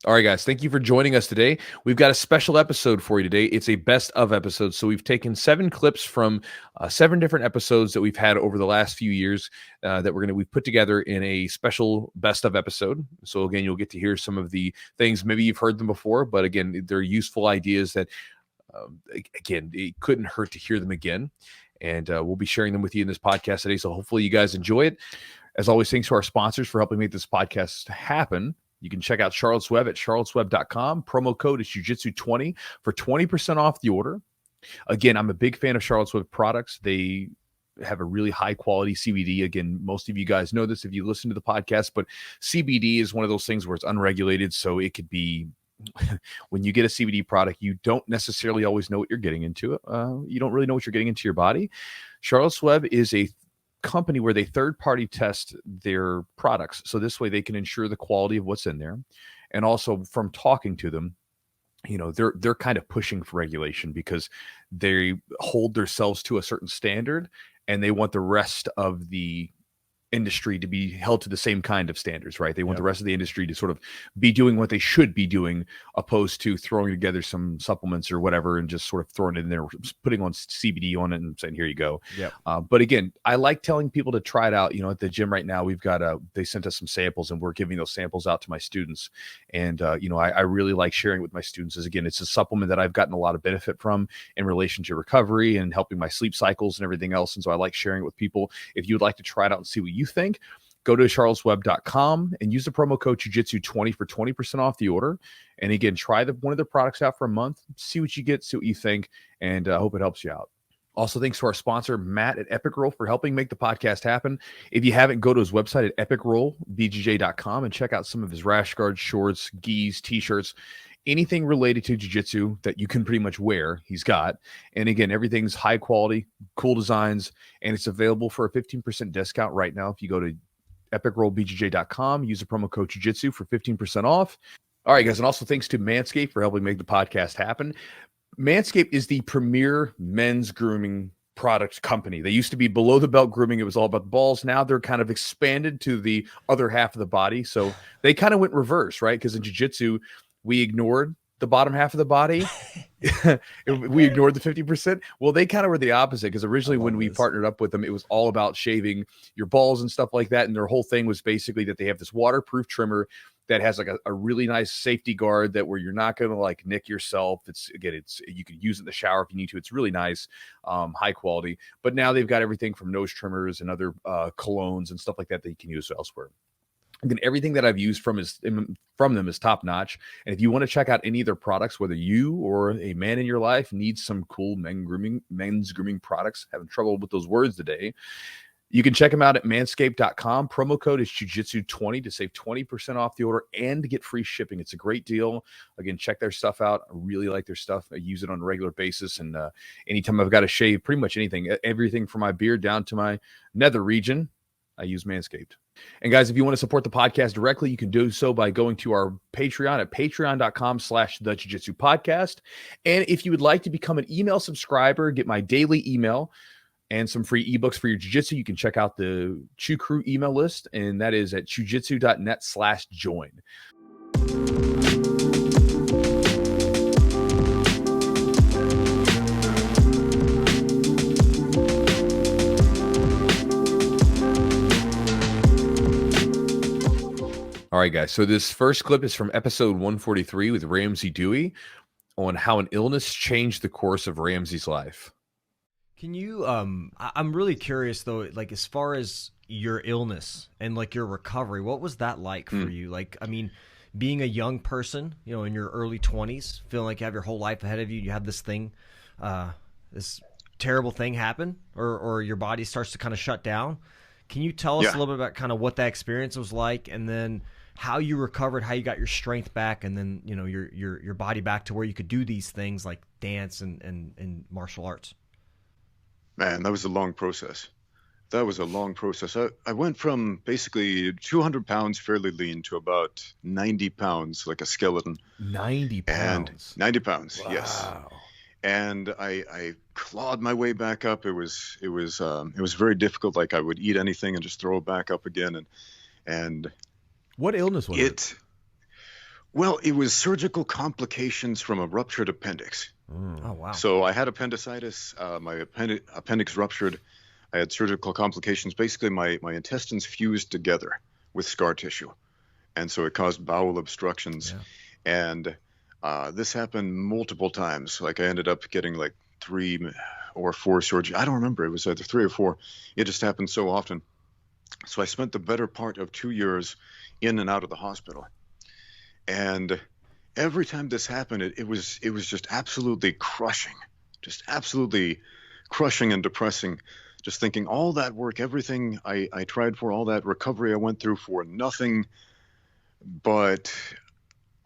All right, guys, thank you for joining us today. We've got a special episode for you today. It's a best of episode. So we've taken 7 clips from 7 different episodes that we've had over the last few years that we've put together in a special best of episode. So again, you'll get to hear some of the things. Maybe you've heard them before, but again, they're useful ideas that again, it couldn't hurt to hear them again. And we'll be sharing them with you in this podcast today. So hopefully you guys enjoy it. As always, thanks to our sponsors for helping make this podcast happen. You can check out Charlotte's Web at charlottesweb.com. Promo code is Jiu-Jitsu20 for 20% off the order. Again, I'm a big fan of Charlotte's Web products. They have a really high quality CBD. Again, most of you guys know this if you listen to the podcast, but CBD is one of those things where it's unregulated. So it could be, when you get a CBD product, you don't necessarily always know what you're getting into. You don't really know what you're getting into your body. Charlotte's Web is a company where they third-party test their products. So this way they can ensure the quality of what's in there. And also from talking to them, you know, they're kind of pushing for regulation because they hold themselves to a certain standard and they want the rest of the industry to be held to the same kind of standards, right? They want the rest of the industry to sort of be doing what they should be doing, opposed to throwing together some supplements or whatever and just sort of throwing it in there, putting on CBD on it and saying, here you go. But again, I like telling people to try it out. You know, at the gym right now, we've got they sent us some samples and we're giving those samples out to my students. And, you know, I really like sharing with my students is, again, it's a supplement that I've gotten a lot of benefit from in relation to recovery and helping my sleep cycles and everything else. And so I like sharing it with people. If you'd like to try it out and see what you think, go to charlottesweb.com and use the promo code Jiu-Jitsu20 for 20% off the order. And again, try one of their products out for a month, see what you get, see what you think, and I hope it helps you out. Also, thanks to our sponsor, Matt at Epic Roll, for helping make the podcast happen. If you haven't, go to his website at epicrollbjj.com and check out some of his rash guards, shorts, gis, t-shirts, anything related to jiu-jitsu that you can pretty much wear, he's got. And again, everything's high quality, cool designs, and it's available for a 15% discount right now. If you go to epicrollbjj.com, use the promo code Jiu-Jitsu for 15% off. All right, guys. And also thanks to Manscaped for helping make the podcast happen. Manscaped is the premier men's grooming product company. They used to be below the belt grooming. It was all about the balls. Now they're kind of expanded to the other half of the body. So they kind of went reverse, right? Because in jiu-jitsu, we ignored the bottom half of the body. We ignored the 50%. Well, they kind of were the opposite, because originally when we partnered up with them, it was all about shaving your balls and stuff like that. And their whole thing was basically that they have this waterproof trimmer that has like a really nice safety guard that where you're not going to like nick yourself. You can use it in the shower if you need to. It's really nice, high quality. But now they've got everything from nose trimmers and other colognes and stuff like that you can use elsewhere. Again, everything that I've used from them is top notch. And if you want to check out any of their products, whether you or a man in your life needs some cool men's grooming products, having trouble with those words today, you can check them out at manscaped.com. Promo code is Jiu-Jitsu20 to save 20% off the order and get free shipping. It's a great deal. Again, check their stuff out. I really like their stuff. I use it on a regular basis. And anytime I've got to shave pretty much anything, everything from my beard down to my nether region, I use Manscaped. And guys, if you want to support the podcast directly, you can do so by going to our Patreon at patreon.com/the Jiu-Jitsu podcast. And if you would like to become an email subscriber, get my daily email and some free ebooks for your jiu-jitsu, you can check out the Chew Crew email list, and that is at chewjitsu.net/join. All right, guys. So this first clip is from episode 143 with Ramsey Dewey on how an illness changed the course of Ramsey's life. Can you, I'm really curious though, like as far as your illness and like your recovery, what was that like for you? Like, I mean, being a young person, you know, in your early 20s, feeling like you have your whole life ahead of you, you have this thing, this terrible thing happen, or your body starts to kind of shut down. Can you tell us a little bit about kind of what that experience was like, and then how you recovered, how you got your strength back, and then, you know, your body back to where you could do these things like dance and martial arts? Man, that was a long process. I went from basically 200 pounds, fairly lean, to about 90 pounds, like a skeleton. 90 pounds? 90 pounds, wow. Yes. And I clawed my way back up. It was very difficult. Like I would eat anything and just throw it back up again. And what illness was it? Well, it was surgical complications from a ruptured appendix. Oh wow. So I had appendicitis. My appendix ruptured. I had surgical complications. Basically, my intestines fused together with scar tissue, and so it caused bowel obstructions. Yeah. And this happened multiple times. Like I ended up getting like 3 or 4 surgeries. I don't remember. It was either 3 or 4. It just happened so often. So I spent the better part of 2 years in and out of the hospital. And every time this happened, it was just absolutely crushing, and depressing. Just thinking all that work, everything I tried for, all that recovery I went through for nothing. But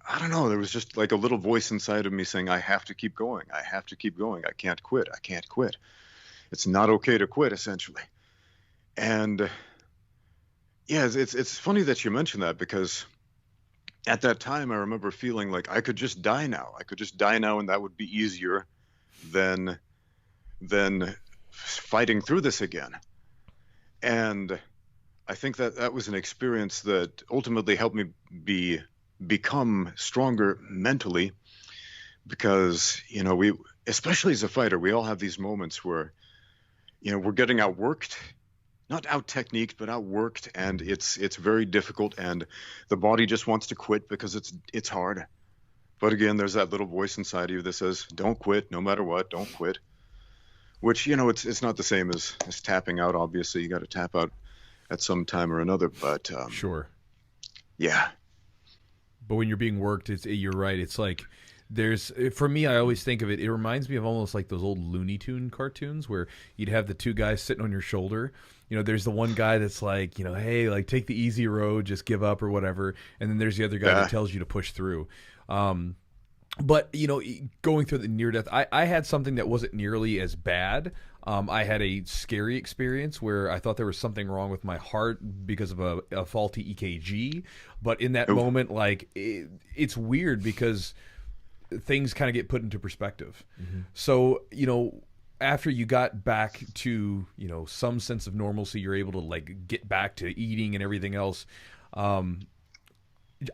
I don't know, there was just like a little voice inside of me saying, I have to keep going. I have to keep going. I can't quit. I can't quit. It's not okay to quit, essentially. And yeah, it's funny that you mentioned that, because at that time I remember feeling like I could just die now. I could just die now, and that would be easier than fighting through this again. And I think that was an experience that ultimately helped me become stronger mentally, because we, especially as a fighter, we all have these moments where we're getting outworked, not out techniqued, but outworked, and it's very difficult, and the body just wants to quit because it's hard. But again, there's that little voice inside of you that says, don't quit, no matter what, don't quit. Which, it's not the same as tapping out. Obviously, you got to tap out at some time or another. But sure, yeah. But when you're being worked, you're right. It's like for me, I always think of it. It reminds me of almost like those old Looney Tune cartoons where you'd have the 2 guys sitting on your shoulder. There's the one guy that's like, hey, like take the easy road, just give up or whatever. And then there's the other guy that tells you to push through. But, going through the near death, I had something that wasn't nearly as bad. I had a scary experience where I thought there was something wrong with my heart because of a faulty EKG. But in that moment, like, it's weird because things kind of get put into perspective. Mm-hmm. So, after you got back to, some sense of normalcy, you're able to, like, get back to eating and everything else.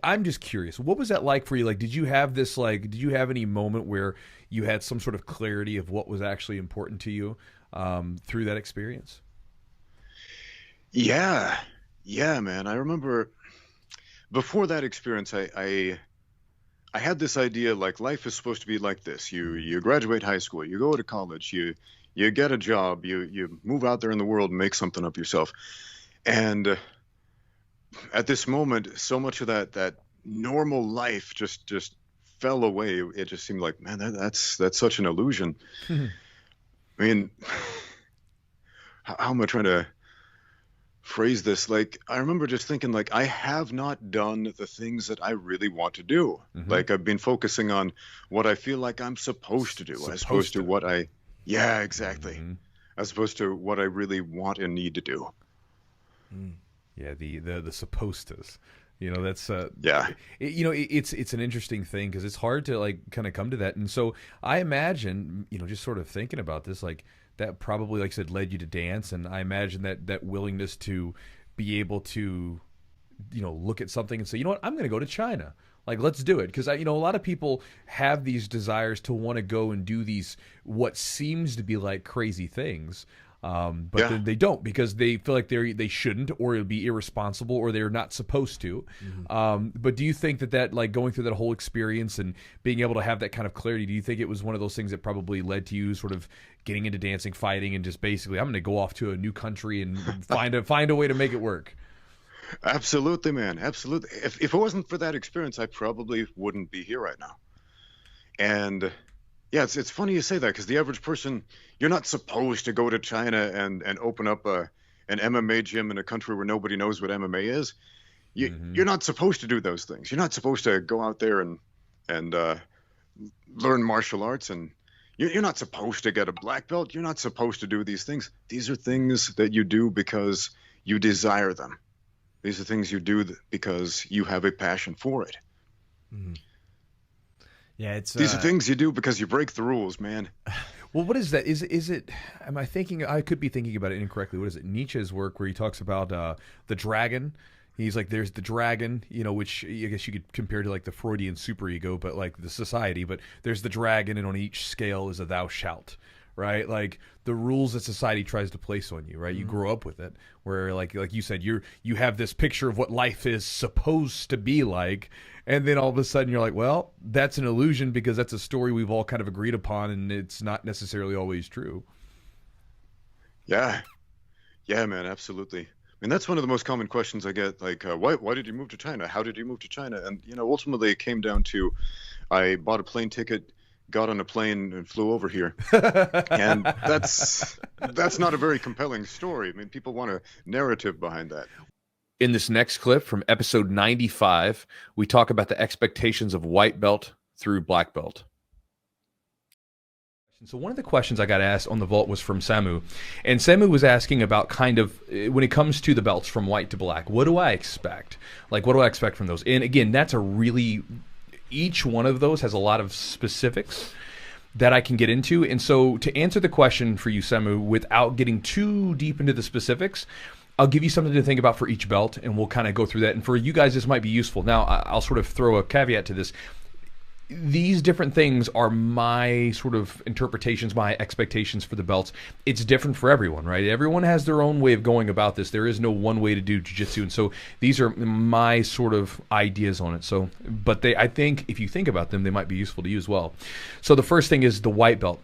I'm just curious, what was that like for you? Like, did you have any moment where you had some sort of clarity of what was actually important to you through that experience? Yeah, man. I remember before that experience, I had this idea, like, life is supposed to be like this. You graduate high school, you go to college, you get a job, you move out there in the world and make something of yourself. And at this moment, so much of that normal life just fell away. It just seemed like, man, that's such an illusion. I mean, how am I trying to phrase this? Like, I remember just thinking, like, I have not done the things that I really want to do. Mm-hmm. Like, I've been focusing on what I feel like I'm supposed to do, as opposed to what yeah, exactly. Mm-hmm. As opposed to what I really want and need to do. Mm. Yeah, the supposed tos, that's yeah. It's an interesting thing because it's hard to like kind of come to that, and so I imagine just sort of thinking about this, like that probably, like I said, led you to dance, and I imagine that willingness to be able to look at something and say, what, I'm going to go to China. Like, let's do it. Because, a lot of people have these desires to want to go and do these, what seems to be like crazy things. But then they don't, because they feel like they shouldn't, or it'll be irresponsible, or they're not supposed to. Mm-hmm. But do you think that like going through that whole experience and being able to have that kind of clarity, do you think it was one of those things that probably led to you sort of getting into dancing, fighting, and just basically, I'm going to go off to a new country and find a way to make it work? Absolutely, man. Absolutely. If it wasn't for that experience, I probably wouldn't be here right now. And yeah, it's funny you say that, because the average person, you're not supposed to go to China and open up an MMA gym in a country where nobody knows what MMA is. You're not supposed to do those things. You're not supposed to go out there and learn martial arts, and you're not supposed to get a black belt. You're not supposed to do these things. These are things that you do because you desire them. These are things you do because you have a passion for it. Mm-hmm. Yeah, these are things you do because you break the rules, man. Well, what is that? Is it? Am I thinking? I could be thinking about it incorrectly. What is it? Nietzsche's work where he talks about the dragon. He's like, there's the dragon, which I guess you could compare to like the Freudian superego, but like the society. But there's the dragon, and on each scale is a thou shalt, right? Like the rules that society tries to place on you, right? You grow up with it, where like you said, you have this picture of what life is supposed to be like, and then all of a sudden you're like, well, that's an illusion because that's a story we've all kind of agreed upon, and it's not necessarily always true. Yeah, man, absolutely. I mean, that's one of the most common questions I get, like, why did you move to China? How did you move to China? And, ultimately it came down to, I bought a plane ticket, got on a plane, and flew over here. And that's not a very compelling story. I mean, people want a narrative behind that. In this next clip from episode 95, we talk about the expectations of white belt through black belt. So one of the questions I got asked on the vault was from Samu, and Samu was asking about kind of when it comes to the belts from white to black, what do I expect? Like, what do I expect from those? And again, that's each one of those has a lot of specifics that I can get into. And so to answer the question for you, Samu, without getting too deep into the specifics, I'll give you something to think about for each belt, and we'll kind of go through that. And for you guys, this might be useful. Now, I'll sort of throw a caveat to this. These different things are my sort of interpretations, my expectations for the belts. It's different for everyone, right? Everyone has their own way of going about this. There is no one way to do jiu-jitsu, and so these are my sort of ideas on it. So, but I think if you think about them, they might be useful to you as well. So the first thing is the white belt.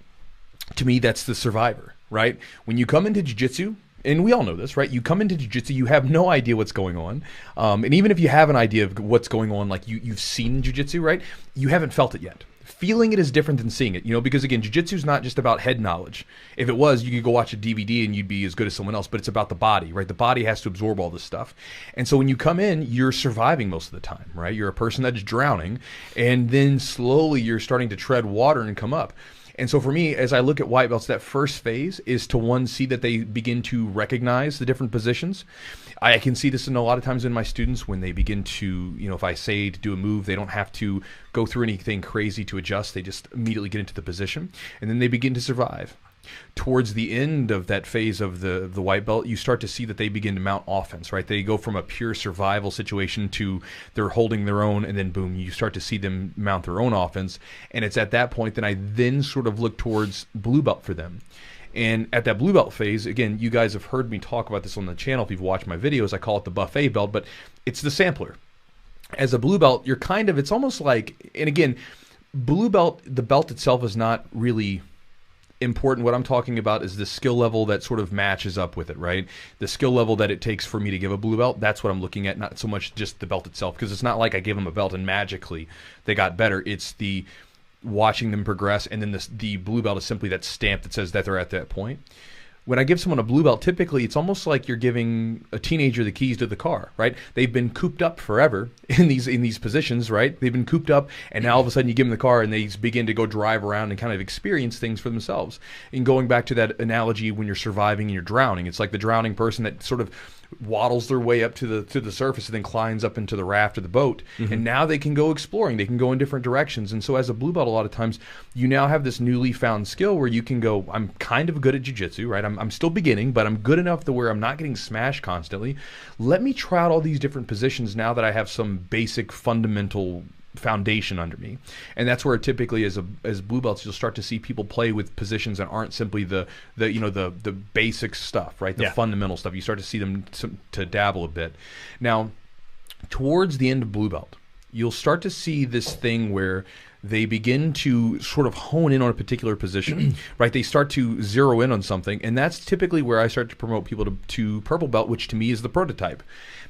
To me, that's the survivor, right? When you come into jiu-jitsu, and we all know this, right? You come into jiu-jitsu, you have no idea what's going on. And even if you have an idea of what's going on, like you've seen jiu-jitsu, right? You haven't felt it yet. Feeling it is different than seeing it, because again, jiu-jitsu is not just about head knowledge. If it was, you could go watch a DVD and you'd be as good as someone else, but it's about the body, right? The body has to absorb all this stuff. And so when you come in, you're surviving most of the time, right? You're a person that's drowning, and then slowly you're starting to tread water and come up. And so for me, as I look at white belts, that first phase is to see that they begin to recognize the different positions. I can see this in a lot of times in my students when they begin to, if I say to do a move, they don't have to go through anything crazy to adjust. They just immediately get into the position, and then they begin to survive. Towards the end of that phase of the white belt, you start to see that they begin to mount offense, right? They go from a pure survival situation to they're holding their own, and then boom, you start to see them mount their own offense. And it's at that point that I then sort of look towards blue belt for them. And at that blue belt phase, again, you guys have heard me talk about this on the channel if you've watched my videos. I call it the buffet belt, but it's the sampler. As a blue belt, it's almost like, and again, blue belt, the belt itself is not really important. What I'm talking about is the skill level that sort of matches up with it, right? The skill level that it takes for me to give a blue belt, that's what I'm looking at, not so much just the belt itself, because it's not like I gave them a belt and magically they got better. It's the watching them progress, and then the blue belt is simply that stamp that says that they're at that point. When I give someone a blue belt, typically it's almost like you're giving a teenager the keys to the car, right? They've been cooped up forever in these positions, right? They've been cooped up, and now all of a sudden you give them the car and they begin to go drive around and kind of experience things for themselves. And going back to that analogy when you're surviving and you're drowning, it's like the drowning person that sort of waddles their way up to the surface and then climbs up into the raft of the boat. Mm-hmm. And now they can go exploring. They can go in different directions. And so as a blue belt, a lot of times you now have this newly found skill where you can go, I'm kind of good at jiu-jitsu, right? I'm still beginning, but I'm good enough to where I'm not getting smashed constantly. Let me try out all these different positions now that I have some basic fundamental foundation under me. And that's where typically as blue belts you'll start to see people play with positions that aren't simply the basic stuff, right? The fundamental stuff. You start to see them to dabble a bit. Now, towards the end of blue belt, you'll start to see this thing where they begin to sort of hone in on a particular position, right? They start to zero in on something, and that's typically where I start to promote people to purple belt, which to me is the prototype.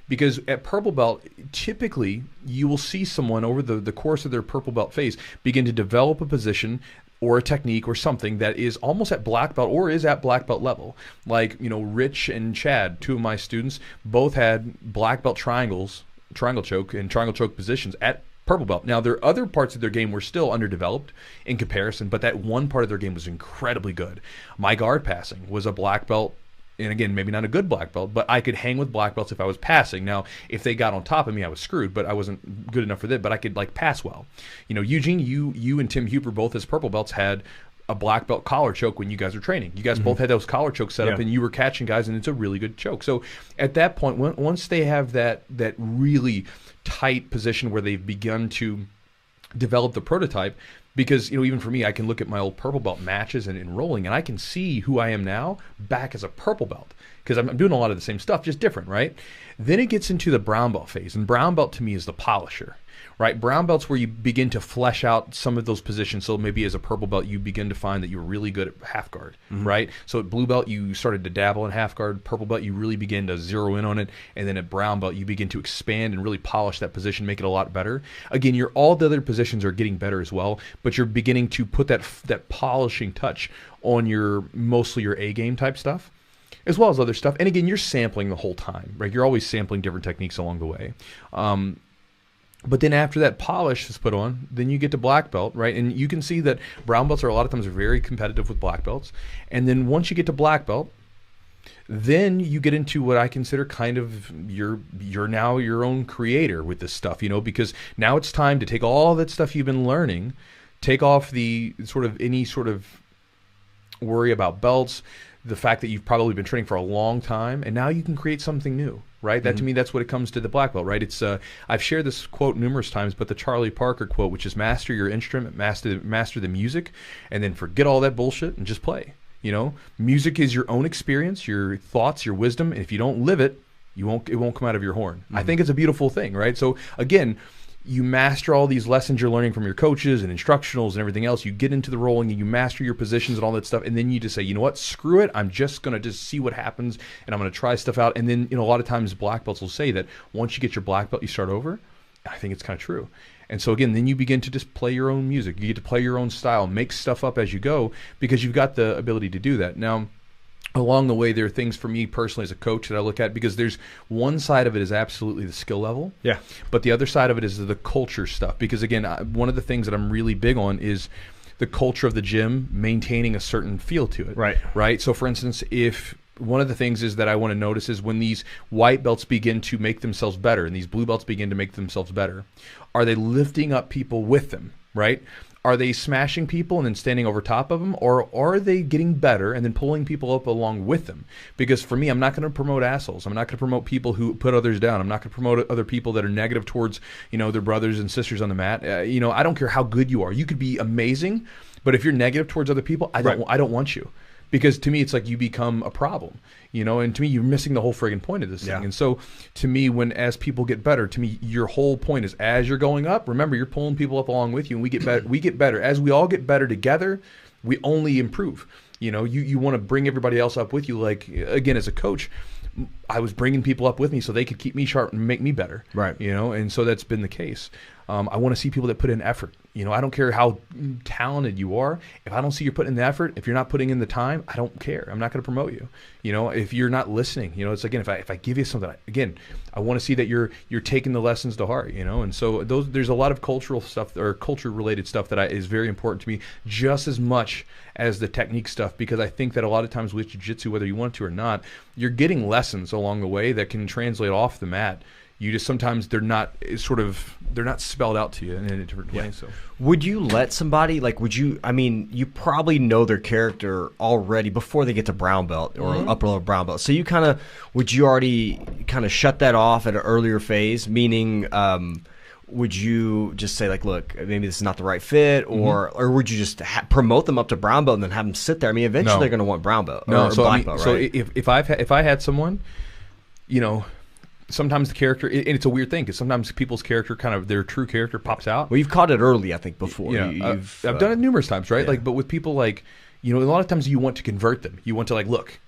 Because at purple belt, typically you will see someone over the course of their purple belt phase begin to develop a position or a technique or something that is almost at black belt or is at black belt level. Like, Rich and Chad, two of my students, both had black belt triangle choke and triangle choke positions at purple belt. Now, there are other parts of their game were still underdeveloped in comparison, but that one part of their game was incredibly good. My guard passing was a black belt. And again, maybe not a good black belt, but I could hang with black belts if I was passing. Now, if they got on top of me, I was screwed, but I wasn't good enough for that, but I could pass well. Eugene, you and Tim Huber both as purple belts had a black belt collar choke when you guys are training. You guys both had those collar chokes set up, Yeah. and you were catching guys, and it's a really good choke. So at that point, once they have that really tight position where they've begun to develop the prototype, because even for me, I can look at my old purple belt matches and rolling, and I can see who I am now back as a purple belt, because I'm doing a lot of the same stuff, just different, right? Then it gets into the brown belt phase, and brown belt to me is the polisher. Right, brown belt's where you begin to flesh out some of those positions. So maybe as a purple belt, you begin to find that you're really good at half guard, right? So at blue belt, you started to dabble in half guard. Purple belt, you really begin to zero in on it, and then at brown belt, you begin to expand and really polish that position, make it a lot better. Again, all the other positions are getting better as well, but you're beginning to put that polishing touch on mostly your A game type stuff, as well as other stuff. And again, you're sampling the whole time, right? You're always sampling different techniques along the way. But then after that polish is put on, then you get to black belt, right? And you can see that brown belts are a lot of times very competitive with black belts. And then once you get to black belt, then you get into what I consider kind of you're now your own creator with this stuff, because now it's time to take all that stuff you've been learning, take off the any sort of worry about belts, the fact that you've probably been training for a long time, and now you can create something new. Right? That to me, that's what it comes to the black belt, right? It's I've shared this quote numerous times, but the Charlie Parker quote, which is master your instrument, master the music, and then forget all that bullshit and just play. Music is your own experience, your thoughts, your wisdom, and if you don't live it, it won't come out of your horn. I think it's a beautiful thing, right? So again, you master all these lessons you're learning from your coaches and instructionals and everything else. You get into the rolling and you master your positions and all that stuff. And then you just say, you know what, screw it. I'm just going to just see what happens and I'm going to try stuff out. And then, a lot of times black belts will say that once you get your black belt, you start over. I think it's kind of true. And so again, then you begin to just play your own music. You get to play your own style, make stuff up as you go, because you've got the ability to do that. Now, along the way, there are things for me personally as a coach that I look at, because there's one side of it is absolutely the skill level. Yeah. But the other side of it is the culture stuff. Because again, one of the things that I'm really big on is the culture of the gym maintaining a certain feel to it. Right. Right. So for instance, if one of the things is that I want to notice is when these white belts begin to make themselves better and these blue belts begin to make themselves better, are they lifting up people with them? Right. Are they smashing people and then standing over top of them, or are they getting better and then pulling people up along with them? Because for me, I'm not going to promote assholes. I'm not going to promote people who put others down. I'm not going to promote other people that are negative towards, their brothers and sisters on the mat. I don't care how good you are. You could be amazing, but if you're negative towards other people, I don't want you. Because to me, it's like you become a problem, and to me, you're missing the whole friggin' point of this thing. And so to me, as people get better, to me, your whole point is as you're going up, remember, you're pulling people up along with you, and we get better. We get better. As we all get better together, we only improve. You want to bring everybody else up with you. Like, again, as a coach, I was bringing people up with me so they could keep me sharp and make me better. Right. And so that's been the case. I want to see people that put in effort. I don't care how talented you are. If I don't see you putting in the effort, if you're not putting in the time, I don't care. I'm not going to promote you. If you're not listening, it's again, if I give you something, again, I want to see that you're taking the lessons to heart, and so there's a lot of cultural stuff or culture related stuff that is very important to me, just as much as the technique stuff, because I think that a lot of times with jiu-jitsu, whether you want to or not, you're getting lessons along the way that can translate off the mat. You just sometimes they're not spelled out to you in a different way. So would you let somebody you probably know their character already before they get to brown belt or upper level brown belt. So would you already kind of shut that off at an earlier phase? Meaning, would you just say like, look, maybe this is not the right fit, or would you just promote them up to brown belt and then have them sit there? I mean, eventually they're going to want brown belt or black belt, right? So if I had someone, sometimes the character, and it's a weird thing because sometimes people's character, kind of their true character, pops out. Well, you've caught it early, I think, before. I've done it numerous times, right? Yeah. But with people a lot of times you want to convert them. You want to look,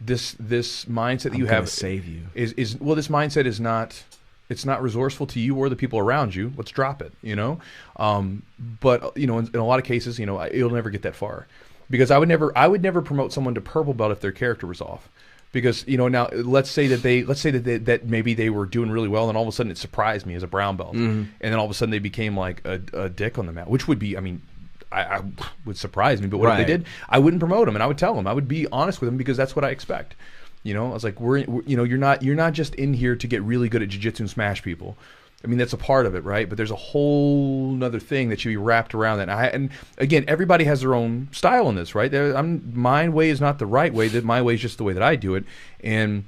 this mindset that you have save you is this mindset is not. It's not resourceful to you or the people around you. Let's drop it, But in a lot of cases, it'll never get that far, because I would never promote someone to purple belt if their character was off. Because now let's say that maybe they were doing really well, and all of a sudden it surprised me as a brown belt, and then all of a sudden they became like a dick on the mat, which would be, I would surprise me. But what if they did? I wouldn't promote them, and I would tell them. I would be honest with them, because that's what I expect. I was like, you're not just in here to get really good at jiu-jitsu and smash people. I mean, that's a part of it, right? But there's a whole nother thing that should be wrapped around that. And again, everybody has their own style in this, right? My way is not the right way. That my way is just the way that I do it. And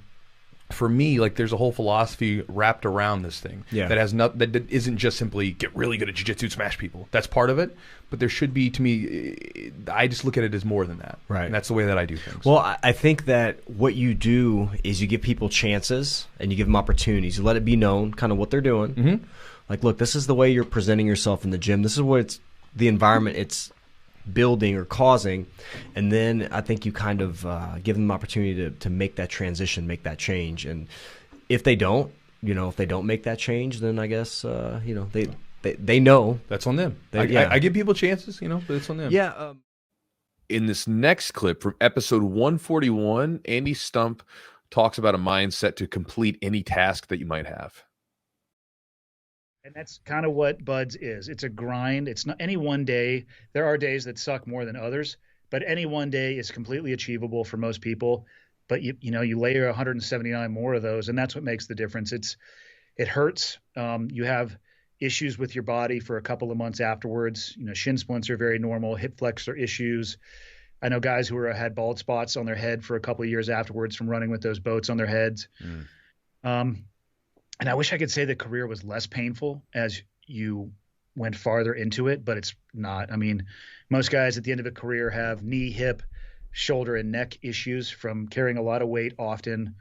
for me, like, there's a whole philosophy wrapped around this thing that has that isn't just simply get really good at jiu-jitsu and smash people. That's part of it, but there should be, to me, I just look at it as more than that. Right. And that's the way that I do things. Well, I think that what you do is you give people chances and you give them opportunities. You let it be known kind of what they're doing. Like, look, this is the way you're presenting yourself in the gym. This is what it's the environment it's building or causing, and then I think you kind of give them an opportunity to make that transition, make that change. And if they don't, if they don't make that change, then I guess they know that's on them. I give people chances, but it's on them. Yeah. In this next clip from episode 141, Andy Stumpf talks about a mindset to complete any task that you might have. And that's kind of what Buds is. It's a grind. It's not any one day. There are days that suck more than others, but any one day is completely achievable for most people. But you layer 179 more of those, and that's what makes the difference. It hurts. You have issues with your body for a couple of months afterwards. Shin splints are very normal. Hip flexor issues. I know guys who had bald spots on their head for a couple of years afterwards from running with those boats on their heads. And I wish I could say the career was less painful as you went farther into it, but it's not. I mean, most guys at the end of a career have knee, hip, shoulder, and neck issues from carrying a lot of weight often,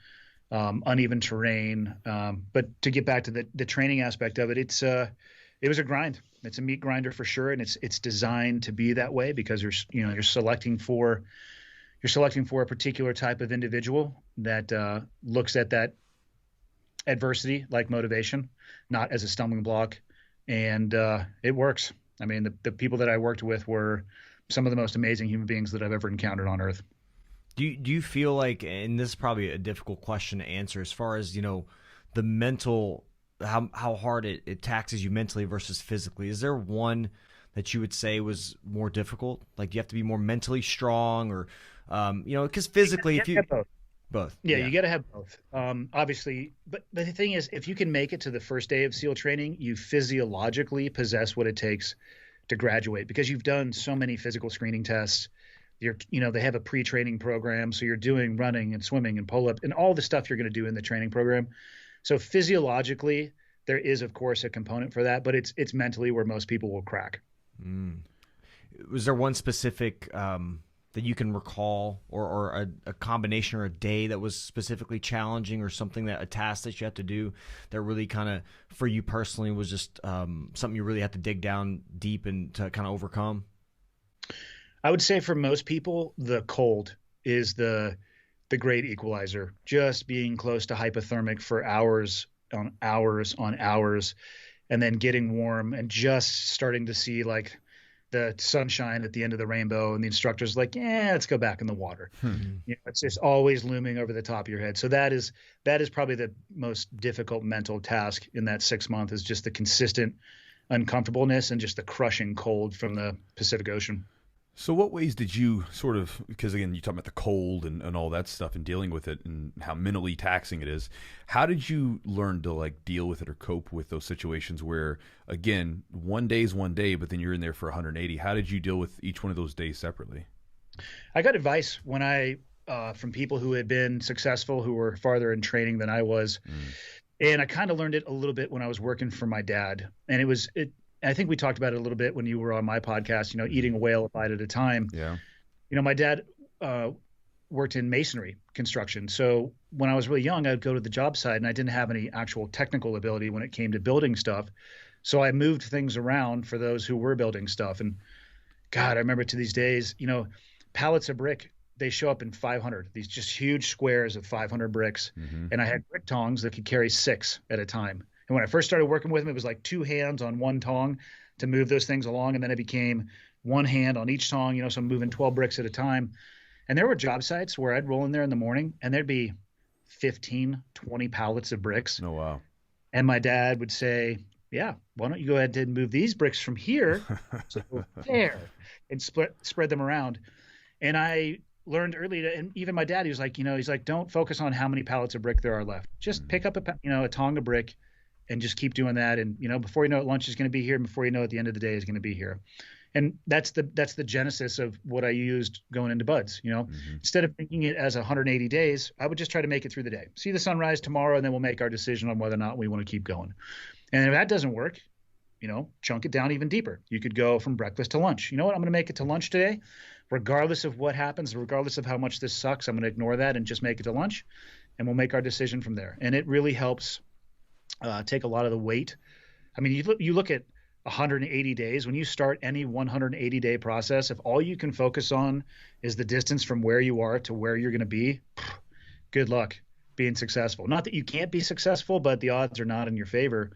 uneven terrain. But to get back to the training aspect of it, it was a grind. It's a meat grinder for sure, and it's designed to be that way because you're selecting for a particular type of individual that looks at that adversity like motivation, not as a stumbling block. And it works. I mean, the people that I worked with were some of the most amazing human beings that I've ever encountered on earth. Do you feel like, and this is probably a difficult question to answer, as far as, the mental, how hard it taxes you mentally versus physically, is there one that you would say was more difficult? Like, you have to be more mentally strong, or, because physically, if you both. Yeah, you got to have both. Obviously, but the thing is, if you can make it to the first day of SEAL training, you physiologically possess what it takes to graduate because you've done so many physical screening tests. They have a pre-training program, so you're doing running and swimming and pull-up and all the stuff you're going to do in the training program. So physiologically, there is, of course, a component for that, but it's mentally where most people will crack. Was there one specific that you can recall, or a combination or a day that was specifically challenging, or something, that a task that you had to do that really kind of, for you personally, was just something you really had to dig down deep and to kind of overcome? I would say for most people, the cold is the great equalizer. Just being close to hypothermic for hours on hours on hours, and then getting warm and just starting to see like the sunshine at the end of the rainbow, and the instructor's like, let's go back in the water. It's just always looming over the top of your head. So that is probably the most difficult mental task in that 6 months, is just the consistent uncomfortableness and just the crushing cold from the Pacific Ocean. So what ways did you sort of, because again, you talk about the cold and all that stuff and dealing with it and how mentally taxing it is. How did you learn to like deal with it or cope with those situations where, again, one day is one day, but then you're in there for 180? How did you deal with each one of those days separately? I got advice from people who had been successful, who were farther in training than I was. And I kind of learned it a little bit when I was working for my dad. And I think we talked about it a little bit when you were on my podcast, eating a whale a bite at a time. Yeah. My dad worked in masonry construction. So when I was really young, I'd go to the job site and I didn't have any actual technical ability when it came to building stuff. So I moved things around for those who were building stuff. And God, I remember to these days, pallets of brick, they show up in 500, these just huge squares of 500 bricks. And I had brick tongs that could carry 6 at a time. And when I first started working with him, it was like 2 hands on one tong to move those things along. And then it became 1 hand on each tong, so I'm moving 12 bricks at a time. And there were job sites where I'd roll in there in the morning and there'd be 15, 20 pallets of bricks. Oh, wow. And my dad would say, why don't you go ahead and move these bricks from here to there and spread them around. And I learned early and even my dad, he was like, don't focus on how many pallets of brick there are left. Just pick up a tong of brick and just keep doing that. And, before you know it, lunch is going to be here. And before you know it, the end of the day is going to be here. And that's the genesis of what I used going into buds. Instead of thinking it as 180 days, I would just try to make it through the day, see the sunrise tomorrow, and then we'll make our decision on whether or not we want to keep going. And if that doesn't work, chunk it down even deeper. You could go from breakfast to lunch. You know what? I'm going to make it to lunch today, regardless of what happens, regardless of how much this sucks. I'm going to ignore that and just make it to lunch, and we'll make our decision from there. And it really helps take a lot of the weight. I mean, you look at 180 days. When you start any 180-day process, if all you can focus on is the distance from where you are to where you're going to be, good luck being successful. Not that you can't be successful, but the odds are not in your favor.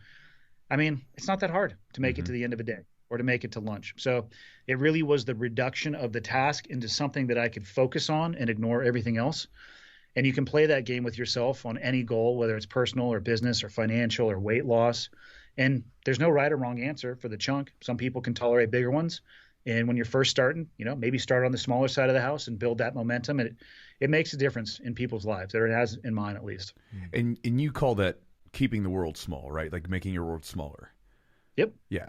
I mean, it's not that hard to make it to the end of a day or to make it to lunch. So it really was the reduction of the task into something that I could focus on and ignore everything else. And you can play that game with yourself on any goal, whether it's personal or business or financial or weight loss. And there's no right or wrong answer for the chunk. Some people can tolerate bigger ones. And when you're first starting, maybe start on the smaller side of the house and build that momentum. And it makes a difference in people's lives, or it has in mine at least. And you call that keeping the world small, right? Like making your world smaller. Yep. Yeah.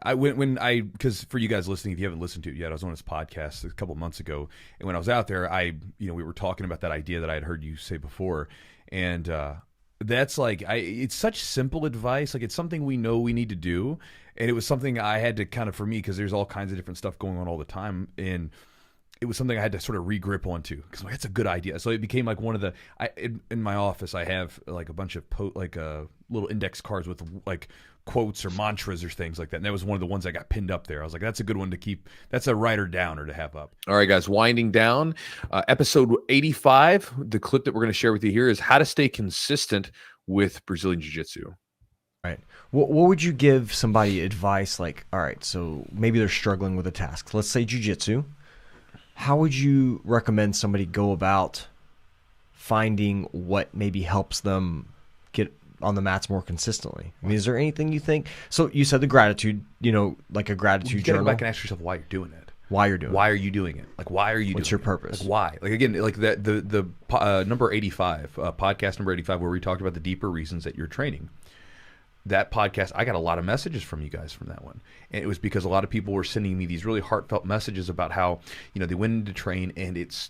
Because for you guys listening, if you haven't listened to it yet, I was on this podcast a couple of months ago, and when I was out there, we were talking about that idea that I had heard you say before, and that's it's such simple advice. Like, it's something we know we need to do, and it was something I had to kind of, for me, because there's all kinds of different stuff going on all the time, and it was something I had to sort of re-grip onto, because that's a good idea. So it became like one of the in my office, I have like a bunch of little index cards with like quotes or mantras or things like that. And that was one of the ones I got pinned up there. I was like, that's a good one to keep. That's a writer downer to have up. All right, guys, winding down. Episode 85, the clip that we're going to share with you here is how to stay consistent with Brazilian Jiu-Jitsu. Right. What would you give somebody advice like, all right, so maybe they're struggling with a task. Let's say Jiu-Jitsu. How would you recommend somebody go about finding what maybe helps them get on the mats more consistently? I mean, is there anything you think? So you said the gratitude, like a gratitude journal. Go back and ask yourself why you're doing it. Why you're doing it. Why are you doing it? Like, why are you What's doing your purpose? Like, why? Like, again, like the number 85, podcast number 85, where we talked about the deeper reasons that you're training. That podcast, I got a lot of messages from you guys from that one. And it was because a lot of people were sending me these really heartfelt messages about how, they went in to train, and it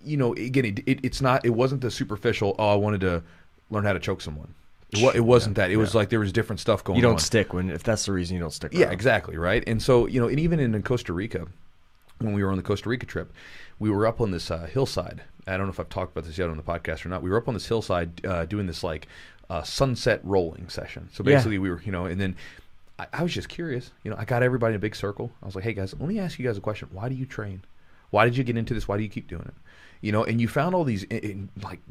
wasn't the superficial, I wanted to learn how to choke someone. It wasn't that. It was like there was different stuff going on. You don't stick if that's the reason you don't stick around. Yeah, exactly, right? And so, and even in Costa Rica, when we were on the Costa Rica trip, we were up on this hillside. I don't know if I've talked about this yet on the podcast or not. We were up on this hillside doing this sunset rolling session. So basically we were, and then I was just curious, I got everybody in a big circle. I was like, hey guys, let me ask you guys a question. Why do you train? Why did you get into this? Why do you keep doing it? And you found all these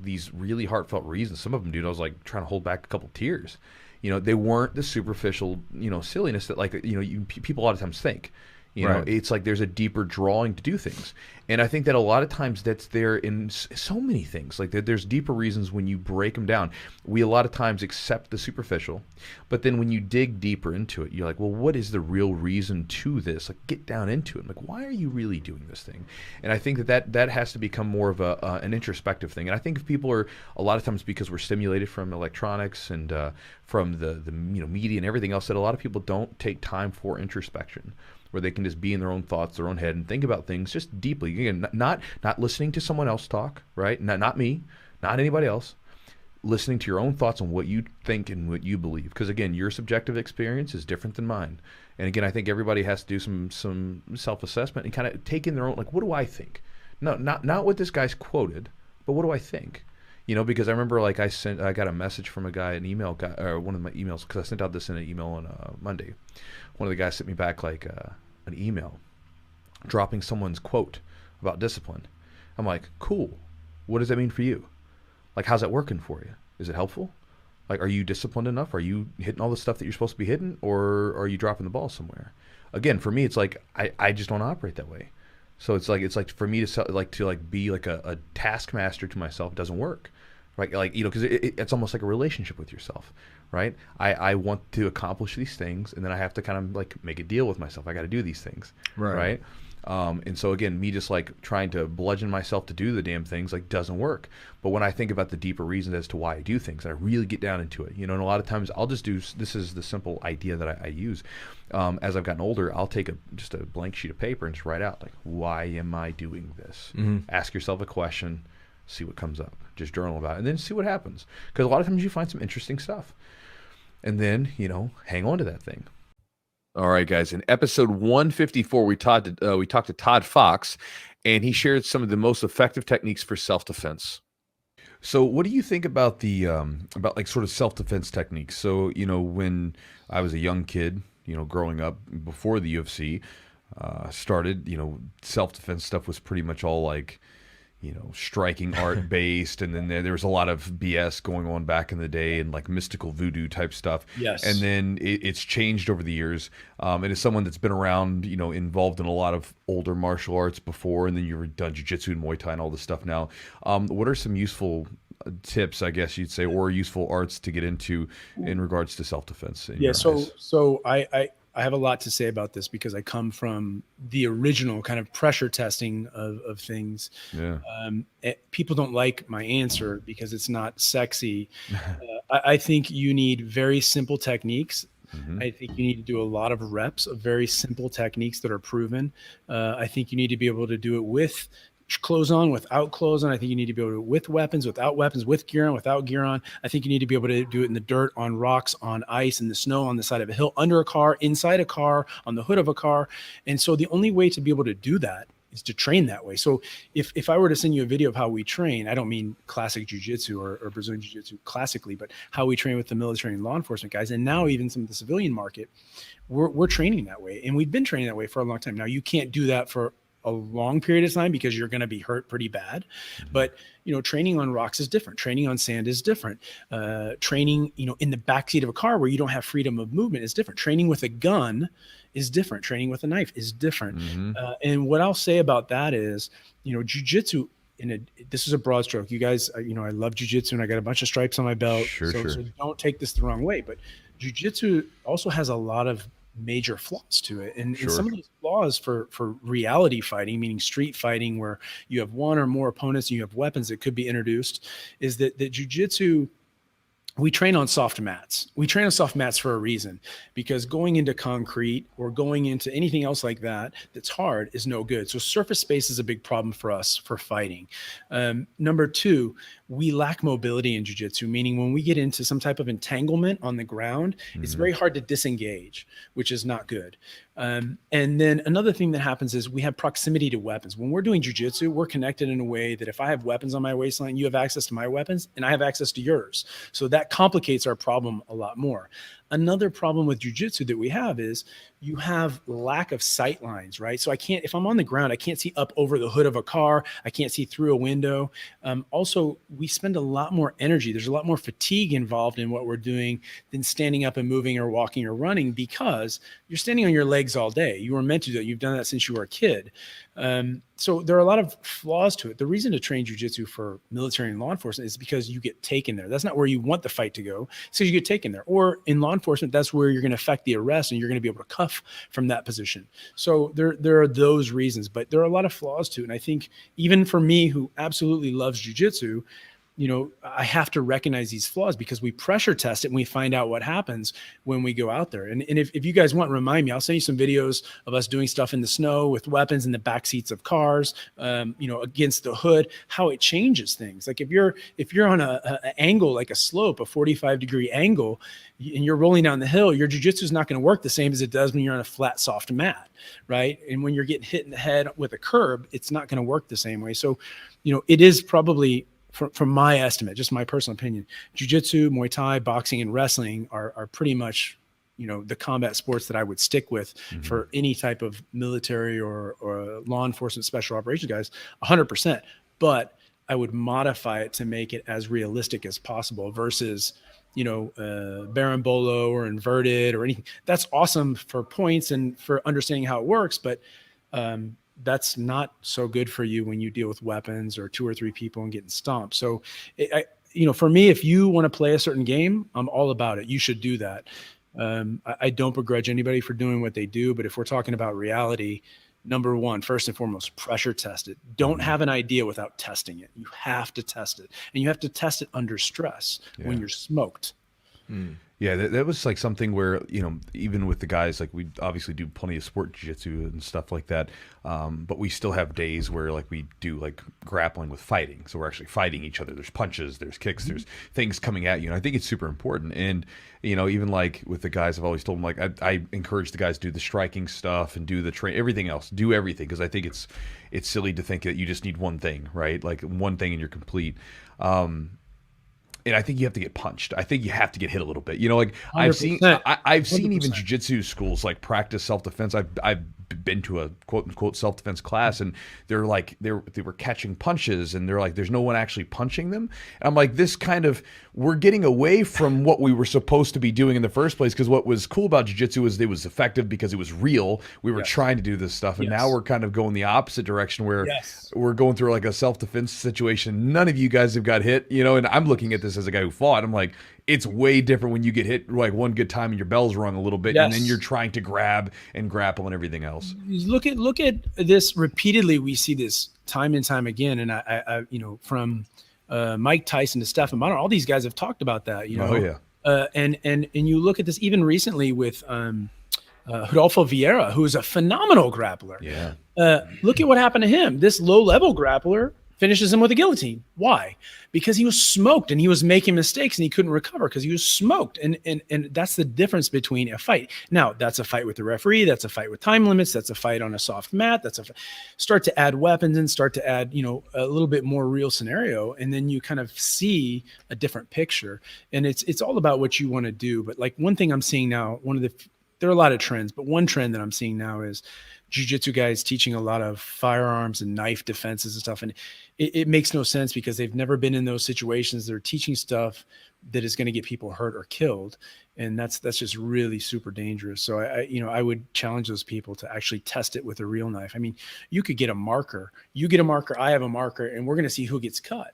these really heartfelt reasons. Some of them, dude, I was like trying to hold back a couple tears. They weren't the superficial, silliness that people a lot of times think. Right. It's like there's a deeper drawing to do things. And I think that a lot of times that's there in so many things. Like there's deeper reasons when you break them down. We a lot of times accept the superficial, but then when you dig deeper into it, you're like, well, what is the real reason to this? Like, get down into it. Like, why are you really doing this thing? And I think that has to become more of an introspective thing. And I think if people are, a lot of times because we're stimulated from electronics and from the media and everything else, that a lot of people don't take time for introspection, where they can just be in their own thoughts, their own head, and think about things just deeply. Again, not listening to someone else talk, right? Not me, not anybody else. Listening to your own thoughts on what you think and what you believe. Because again, your subjective experience is different than mine. And again, I think everybody has to do some self-assessment and kind of take in their own, like, what do I think? No, not what this guy's quoted, but what do I think? Because I remember I got a message from a guy, an email guy, or one of my emails, because I sent out this in an email on Monday. One of the guys sent me back an email dropping someone's quote about discipline. I'm like, cool. What does that mean for you? Like, how's that working for you? Is it helpful? Like, are you disciplined enough? Are you hitting all the stuff that you're supposed to be hitting, or are you dropping the ball somewhere? Again, for me, it's like I just don't operate that way. So it's like for me to be like a taskmaster to myself, it doesn't work. right? Like, because it's almost like a relationship with yourself, right? I want to accomplish these things, and then I have to kind of like make a deal with myself. I got to do these things, right? And so again, me just like trying to bludgeon myself to do the damn things like doesn't work. But when I think about the deeper reasons as to why I do things, and I really get down into it, and a lot of times I'll just do, this is the simple idea that I use. As I've gotten older, I'll take just a blank sheet of paper and just write out like, why am I doing this? Ask yourself a question, see what comes up, just journal about it, and then see what happens. Because a lot of times you find some interesting stuff, and then, hang on to that thing. All right, guys. In episode 154, we talked to Todd Fox, and he shared some of the most effective techniques for self-defense. So, what do you think about the about like sort of self-defense techniques? So, when I was a young kid, growing up before the UFC started, self-defense stuff was pretty much all like, striking art based, and then there was a lot of BS going on back in the day, and like mystical voodoo type stuff. Yes. And then it's changed over the years. And as someone that's been around, involved in a lot of older martial arts before, and then you've done Jiu-Jitsu and Muay Thai and all this stuff now, what are some useful tips, I guess you'd say, or useful arts to get into in regards to self-defense? Yeah. So I have a lot to say about this because I come from the original kind of pressure testing of things. Yeah. People don't like my answer because it's not sexy. I think you need very simple techniques. I think you need to do a lot of reps of very simple techniques that are proven. I think you need to be able to do it with clothes on, without clothes on. I think you need to be able to, with weapons, without weapons, with gear on, without gear on. I think you need to be able to do it in the dirt, on rocks, on ice, in the snow, on the side of a hill, under a car, inside a car, on the hood of a car. And so the only way to be able to do that is to train that way. So if I were to send you a video of how we train, I don't mean classic jiu-jitsu or Brazilian jiu-jitsu classically, but how we train with the military and law enforcement guys, and now even some of the civilian market, we're training that way. And we've been training that way for a long time. Now, you can't do that for a long period of time because you're going to be hurt pretty bad. But, training on rocks is different. Training on sand is different. Training, in the backseat of a car where you don't have freedom of movement is different. Training with a gun is different. Training with a knife is different. And what I'll say about that is, jiu-jitsu, this is a broad stroke. You guys, I love jiu-jitsu and I got a bunch of stripes on my belt. Sure. So don't take this the wrong way, but jiu-jitsu also has a lot of major flaws to it. And some of those flaws for reality fighting, meaning street fighting, where you have one or more opponents and you have weapons that could be introduced, is that jiu-jitsu, we train on soft mats. We train on soft mats for a reason, because going into concrete or going into anything else like that that's hard is no good. So surface space is a big problem for us for fighting. Number two, we lack mobility in jiu-jitsu, meaning when we get into some type of entanglement on the ground, it's very hard to disengage, which is not good. And then another thing that happens is we have proximity to weapons. When we're doing jiu-jitsu, we're connected in a way that if I have weapons on my waistline, you have access to my weapons and I have access to yours. So that complicates our problem a lot more. Another problem with jiu-jitsu that we have is you have lack of sight lines, right? So if I'm on the ground, I can't see up over the hood of a car. I can't see through a window. Also, we spend a lot more energy. There's a lot more fatigue involved in what we're doing than standing up and moving or walking or running, because you're standing on your legs all day. You were meant to do it. You've done that since you were a kid. So there are a lot of flaws to it. The reason to train jiu-jitsu for military and law enforcement is because you get taken there. That's not where you want the fight to go. So you get taken there. Or in law enforcement, that's where you're going to affect the arrest and you're going to be able to cuff from that position. So there are those reasons, but there are a lot of flaws to it. And I think even for me, who absolutely loves jiu-jitsu, I have to recognize these flaws because we pressure test it and we find out what happens when we go out there. And if you guys want, remind me, I'll send you some videos of us doing stuff in the snow with weapons in the back seats of cars, against the hood, how it changes things. Like if you're on an angle, like a slope, a 45-degree angle, and you're rolling down the hill, your jiu-jitsu is not going to work the same as it does when you're on a flat, soft mat, right? And when you're getting hit in the head with a curb, it's not going to work the same way. So, it is probably, from my estimate, just my personal opinion, jiu-jitsu, Muay Thai, boxing, and wrestling are pretty much, the combat sports that I would stick with for any type of military or law enforcement special operations guys, 100%. But I would modify it to make it as realistic as possible versus, berimbolo or inverted or anything. That's awesome for points and for understanding how it works, but that's not so good for you when you deal with weapons or 2 or 3 people and getting stomped. So for me, if you want to play a certain game, I'm all about it. You should do that. I don't begrudge anybody for doing what they do, but if we're talking about reality, number one, first and foremost, pressure test it. Don't have an idea without testing it. You have to test it, and you have to test it under stress when you're smoked. Yeah, that was like something where, even with the guys, like we obviously do plenty of sport jiu-jitsu and stuff like that. But we still have days where like we do like grappling with fighting. So we're actually fighting each other. There's punches, there's kicks, there's things coming at you. And I think it's super important. And, even like with the guys, I've always told them, like, I encourage the guys to do the striking stuff and do the everything else, do everything. Cause I think it's silly to think that you just need one thing, right? Like one thing and you're complete. And I think you have to get punched. I think you have to get hit a little bit. Like 100%. I've seen even 100%. jiu-jitsu schools like practice self-defense. I've been to a quote unquote self-defense class, and they're like they were catching punches, and they're like, there's no one actually punching them. And I'm like, we're getting away from what we were supposed to be doing in the first place, because what was cool about jiu-jitsu was it was effective because it was real. We were trying to do this stuff, and now we're kind of going the opposite direction where we're going through like a self-defense situation. None of you guys have got hit, and I'm looking at this as a guy who fought. I'm like, it's way different when you get hit like one good time and your bell's rung a little bit, and then you're trying to grab and grapple and everything else. Look at this repeatedly. We see this time and time again, and I from Mike Tyson to Stephan Bonner, all these guys have talked about that. And you look at this even recently with Rodolfo Vieira, who is a phenomenal grappler. Look at what happened to him. This low-level grappler finishes him with a guillotine. Why? Because he was smoked and he was making mistakes and he couldn't recover because he was smoked. And that's the difference between a fight. Now, that's a fight with the referee. That's a fight with time limits. That's a fight on a soft mat. Start to add weapons and start to add, a little bit more real scenario. And then you kind of see a different picture. And it's all about what you want to do. But like one thing I'm seeing now, there are a lot of trends, but one trend that I'm seeing now is jiu-jitsu guys teaching a lot of firearms and knife defenses and stuff. And it makes no sense because they've never been in those situations. They're teaching stuff that is going to get people hurt or killed. And that's just really super dangerous. So I would challenge those people to actually test it with a real knife. I mean, you could get a marker, you get a marker, I have a marker, and we're going to see who gets cut.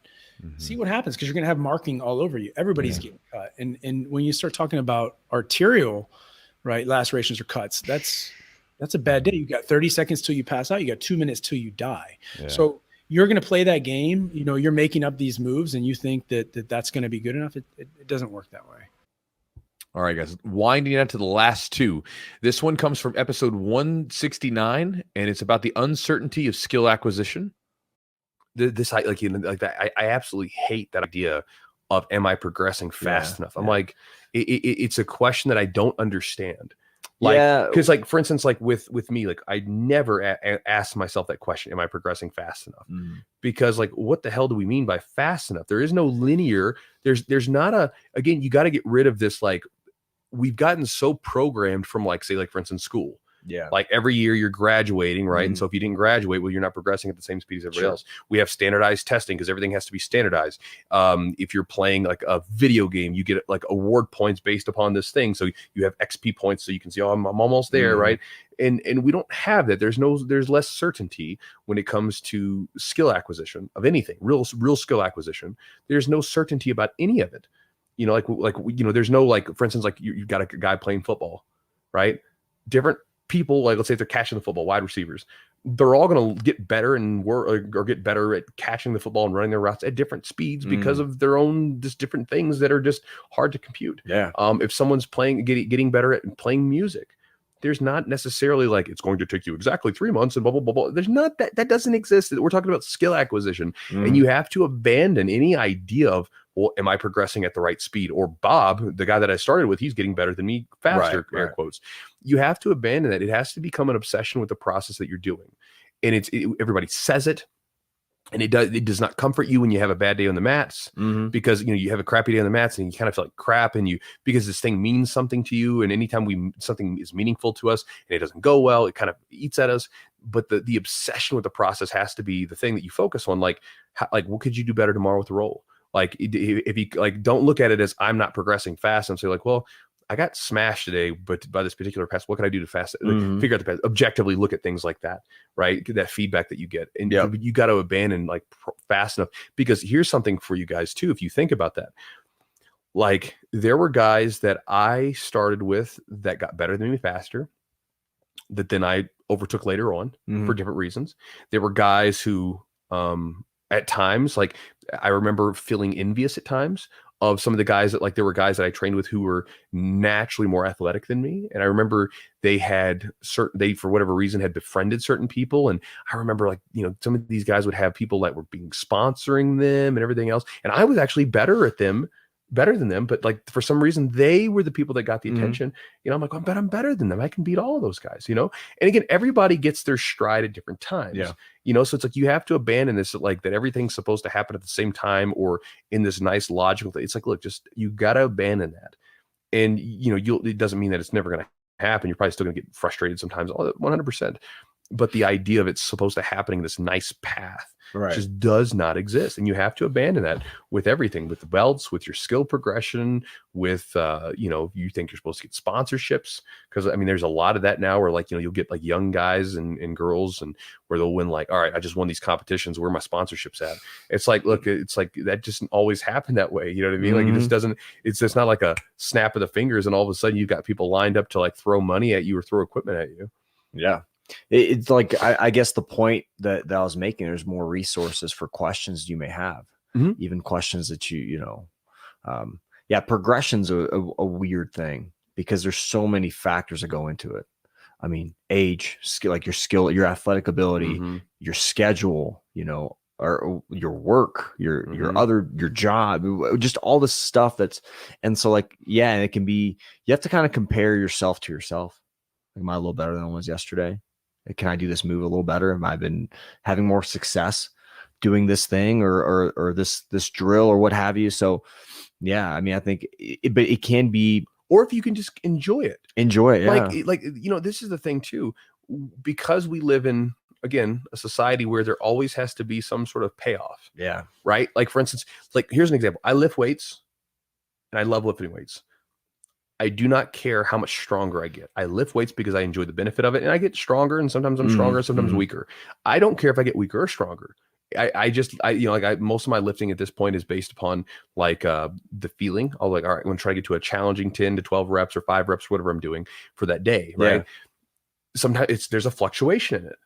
See what happens, because you're going to have marking all over you. Everybody's getting cut. And when you start talking about arterial, right, lacerations or cuts, that's a bad day. You got 30 seconds till you pass out. You got 2 minutes till you die. So you're going to play that game. You're making up these moves and you think that's going to be good enough. It doesn't work that way. All right, guys, winding down to the last two. This one comes from episode 169, and it's about the uncertainty of skill acquisition. I absolutely hate that idea of, am I progressing fast enough? I'm like, it's a question that I don't understand. Because for instance, like with me, like I never ask myself that question, am I progressing fast enough? Because like, what the hell do we mean by fast enough? There is no linear, there's not again, you got to get rid of this. Like, we've gotten so programmed from like, say, like for instance, school. Like every year you're graduating, right? And so if you didn't graduate, well, you're not progressing at the same speed as everybody else. We have standardized testing because everything has to be standardized. If you're playing like a video game, you get like award points based upon this thing. So you have XP points, so you can see, oh, I'm almost there, right? And we don't have that. There's less certainty when it comes to skill acquisition of anything, real skill acquisition. There's no certainty about any of it. There's no, like, for instance, like you've got a guy playing football, right? Different people, like let's say if they're catching the football, wide receivers, they're all going to get better and work or get better at catching the football and running their routes at different speeds because of their own just different things that are just hard to compute. If someone's getting better at playing music, there's not necessarily like it's going to take you exactly 3 months and blah blah blah blah. There's not that doesn't exist. We're talking about skill acquisition, and you have to abandon any idea of, well, am I progressing at the right speed? Or Bob, the guy that I started with, he's getting better than me faster, air quotes. You have to abandon that. It has to become an obsession with the process that you're doing. And everybody says it, and it does not comfort you when you have a bad day on the mats, because you have a crappy day on the mats and you kind of feel like crap, and because this thing means something to you, and anytime something is meaningful to us and it doesn't go well, it kind of eats at us. But the obsession with the process has to be the thing that you focus on. Like what could you do better tomorrow with the roll? Like if you like, don't look at it as I'm not progressing fast and say like, well, I got smashed today, but by this particular pass, what can I do to figure out the pass, objectively look at things like that, right? That feedback that you get. And you got to abandon like fast enough, because here's something for you guys too. If you think about that, like there were guys that I started with that got better than me faster, that then I overtook later on for different reasons. There were guys who, at times, like I remember feeling envious at times of some of the guys that, like, there were guys that I trained with who were naturally more athletic than me. And I remember they for whatever reason had befriended certain people. And I remember, like, you know, some of these guys would have people that were sponsoring them and everything else. And I was actually better than them, but like for some reason they were the people that got the attention. You know, I'm like, I bet I'm better than them. I can beat all of those guys, you know? And again, everybody gets their stride at different times. You know, so it's like you have to abandon this, like that everything's supposed to happen at the same time or in this nice logical thing. It's like, look, just you gotta abandon that. And you know, it doesn't mean that it's never gonna happen. You're probably still gonna get frustrated sometimes, 100%. But the idea of it's supposed to happen in this nice path just does not exist. And you have to abandon that with everything, with the belts, with your skill progression, with, you know, you think you're supposed to get sponsorships. Cause I mean, there's a lot of that now where, like, you know, you'll get like young guys and girls and where they'll win, like, all right, I just won these competitions. Where are my sponsorships at? It's like, look, it's like that just always happened that way. You know what I mean? Like it just doesn't, it's just not like a snap of the fingers and all of a sudden you've got people lined up to like throw money at you or throw equipment at you. Yeah. It's like, I guess the point that I was making, there's more resources for questions you may have, even questions that you know, progression's a weird thing because there's so many factors that go into it. I mean, age, skill, like your skill, your athletic ability, your schedule, you know, or your work, your job, just all this stuff and so like, yeah, and it can be, you have to kind of compare yourself to yourself. Like, am I a little better than I was yesterday? Can I do this move a little better? Have I been having more success doing this thing or this drill or what have you? So yeah, I mean, I think but it can be, or if you can just enjoy it. Yeah. Like, you know, this is the thing too, because we live in, again, a society where there always has to be some sort of payoff. Yeah. Right. Like, for instance, like, here's an example. I lift weights and I love lifting weights. I do not care how much stronger I get. I lift weights because I enjoy the benefit of it, and I get stronger, and sometimes I'm stronger, sometimes weaker. I don't care if I get weaker or stronger. I you know, like most of my lifting at this point is based upon like the feeling. I'll like, all right, I'm gonna try to get to a challenging 10 to 12 reps or 5 reps, whatever I'm doing for that day, right? Sometimes there's a fluctuation in it.